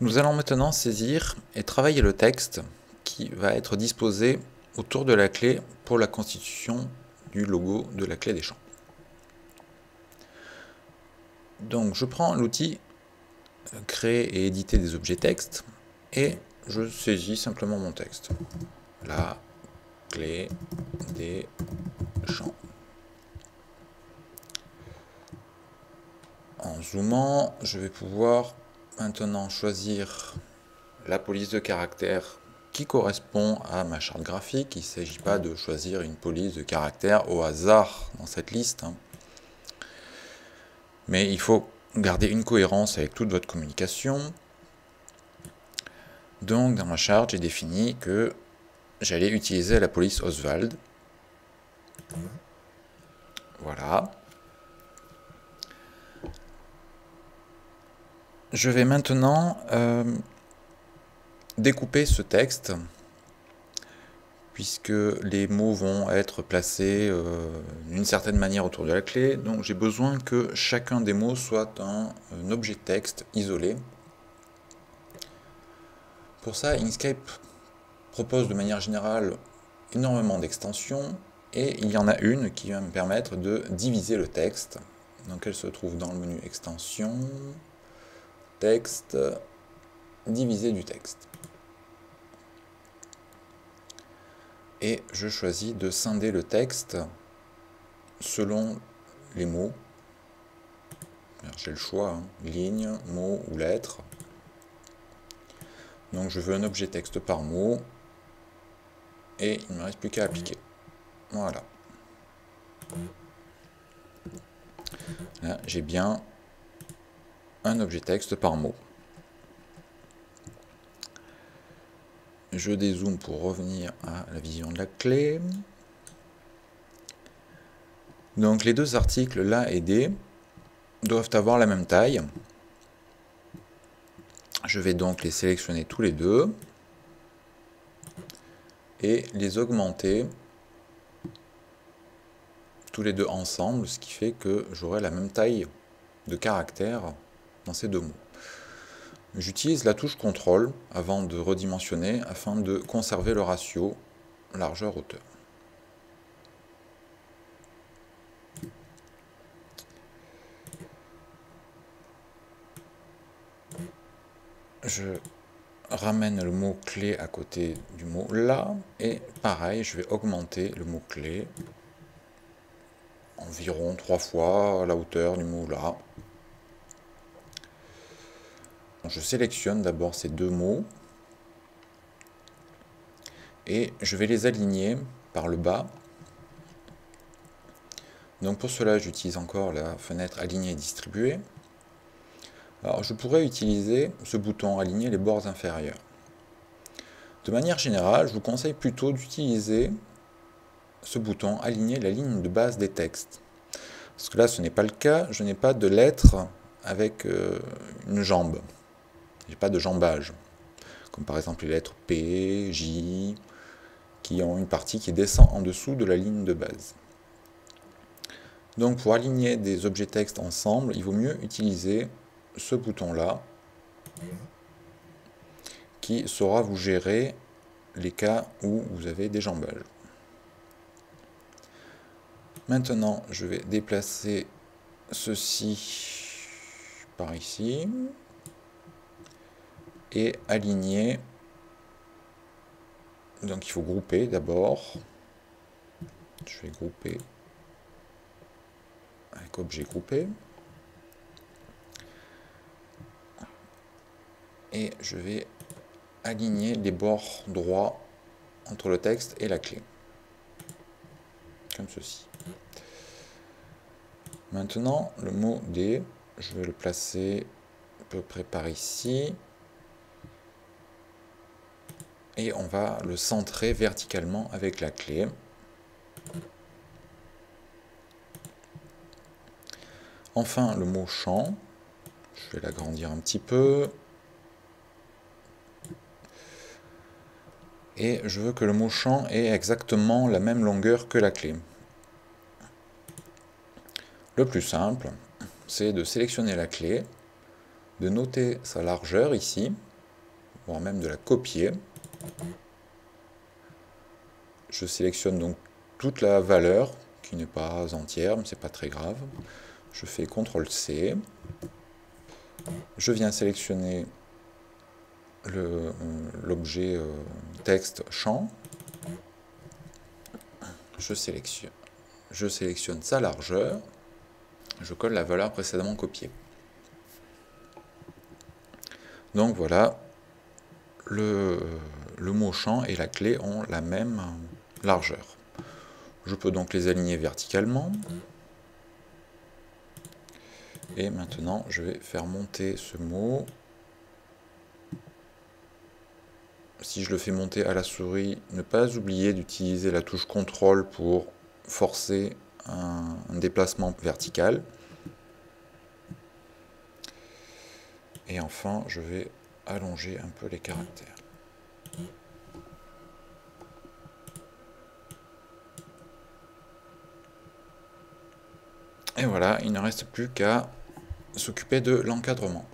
Nous allons maintenant saisir et travailler le texte qui va être disposé autour de la clé pour la constitution du logo de la clé des champs. Donc je prends l'outil créer et éditer des objets texte et je saisis simplement mon texte. La clé des champs. En zoomant, je vais pouvoir maintenant choisir la police de caractère qui correspond à ma charte graphique. Il ne s'agit pas de choisir une police de caractère au hasard dans cette liste. Mais il faut garder une cohérence avec toute votre communication. Donc dans ma charte, j'ai défini que j'allais utiliser la police Oswald. Voilà. Je vais maintenant découper ce texte, puisque les mots vont être placés d'une certaine manière autour de la clé. Donc j'ai besoin que chacun des mots soit un objet texte isolé. Pour ça, Inkscape propose de manière générale énormément d'extensions, et il y en a une qui va me permettre de diviser le texte. Donc elle se trouve dans le menu extension, texte, diviser du texte. Et je choisis de scinder le texte selon les mots. J'ai le choix, ligne, mot ou lettre. Donc je veux un objet texte par mot, et il ne me reste plus qu'à appliquer. Voilà. Là, j'ai bien un objet texte par mot. Je dézoome pour revenir à la vision de la clé. Donc les deux articles, là et D, doivent avoir la même taille. Je vais donc les sélectionner tous les deux et les augmenter tous les deux ensemble, ce qui fait que j'aurai la même taille de caractère dans ces deux mots. J'utilise la touche CTRL avant de redimensionner afin de conserver le ratio largeur-hauteur. Je ramène le mot-clé à côté du mot là, et pareil, je vais augmenter le mot-clé environ 3 fois la hauteur du mot là. Je sélectionne d'abord ces deux mots et je vais les aligner par le bas. Donc pour cela, j'utilise encore la fenêtre aligner et distribuer. Alors je pourrais utiliser ce bouton aligner les bords inférieurs. De manière générale, je vous conseille plutôt d'utiliser ce bouton aligner la ligne de base des textes. Parce que là, ce n'est pas le cas, je n'ai pas de lettres avec une jambe. Je n'ai pas de jambage. Comme par exemple les lettres P, J, qui ont une partie qui descend en dessous de la ligne de base. Donc pour aligner des objets textes ensemble, il vaut mieux utiliser ce bouton-là, qui saura vous gérer les cas où vous avez des jambages. Maintenant, je vais déplacer ceci par ici et aligner. Donc il faut grouper d'abord. Je vais grouper avec objet groupé. Et je vais aligner les bords droits entre le texte et la clé. Comme ceci. Maintenant, le mot D, je vais le placer à peu près par ici. Et on va le centrer verticalement avec la clé. Enfin, le mot champ, je vais l'agrandir un petit peu. Et je veux que le mot champ ait exactement la même longueur que la clé. Le plus simple, c'est de sélectionner la clé, de noter sa largeur ici, voire même de la copier. Je sélectionne donc toute la valeur, qui n'est pas entière, mais c'est pas très grave. Je fais CTRL-C. Je viens sélectionner l'objet texte champ. Je sélectionne sa largeur. Je colle la valeur précédemment copiée. Donc voilà, le mot champ et la clé ont la même largeur. Je peux donc les aligner verticalement. Et maintenant, je vais faire monter ce mot. Si je le fais monter à la souris, ne pas oublier d'utiliser la touche CTRL pour forcer un déplacement vertical. Et enfin, je vais allonger un peu les caractères. Et voilà, il ne reste plus qu'à s'occuper de l'encadrement.